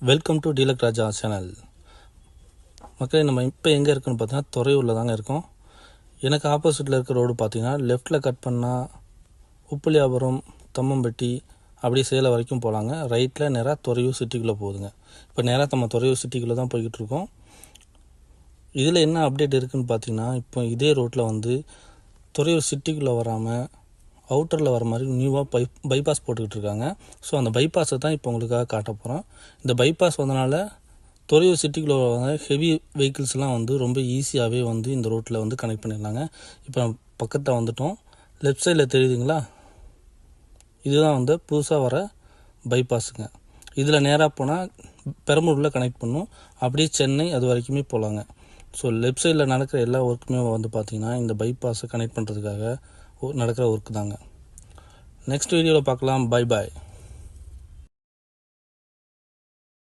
Welcome to டீலக் Raja channel. மக்களே, நம்ம இப்போ எங்கே இருக்குன்னு பார்த்தீங்கன்னா துறையூரில் தாங்க இருக்கோம். எனக்கு ஆப்போசிட்டில் இருக்கிற ரோடு பார்த்தீங்கன்னா லெஃப்ட்டில் கட் பண்ணால் உப்புலியாபுரம், தம்மம்பட்டி அப்படியே சேலம் வரைக்கும் போகலாங்க. ரைட்டில் நேராக துறையூர் சிட்டிக்குள்ளே போகுதுங்க. இப்போ நேராக நம்ம துறையூர் சிட்டிக்குள்ளே தான் போய்கிட்டு இருக்கோம். இதில் என்ன அப்டேட் இருக்குதுன்னு பார்த்தீங்கன்னா, இப்போ இதே ரோட்டில் வந்து துறையூர் சிட்டிக்குள்ளே வராமல் அவுட்டரில் வர மாதிரி நியூவாக பைபாஸ் போட்டுக்கிட்டு இருக்காங்க. ஸோ அந்த பைபாஸை தான் இப்போ உங்களுக்காக காட்ட போகிறோம். இந்த பைபாஸ் வந்தனால துறையூர் சிட்டிக்குள்ளே வர ஹெவி வெஹிக்கிள்ஸ்லாம் வந்து ரொம்ப ஈஸியாகவே வந்து இந்த ரோட்டில் வந்து கனெக்ட் பண்ணிடலாங்க. இப்போ நம்ம பக்கத்தில் வந்துட்டோம். லெஃப்ட் சைடில் தெரியுதுங்களா, இதுதான் வந்து புதுசாக வர பைபாஸுங்க. இதில் நேராக போனால் பெரம்பலூரில் கனெக்ட் பண்ணும், அப்படியே சென்னை அது வரைக்குமே போகலாங்க. ஸோ லெஃப்ட் சைடில் நடக்கிற எல்லா ஒர்க்குமே வந்து பார்த்திங்கன்னா இந்த பைபாஸை கனெக்ட் பண்ணுறதுக்காக நடக்கிற ஒர்க்கு தாங்க. நெக்ஸ்ட் வீடியோவில் பார்க்கலாம். Bye bye.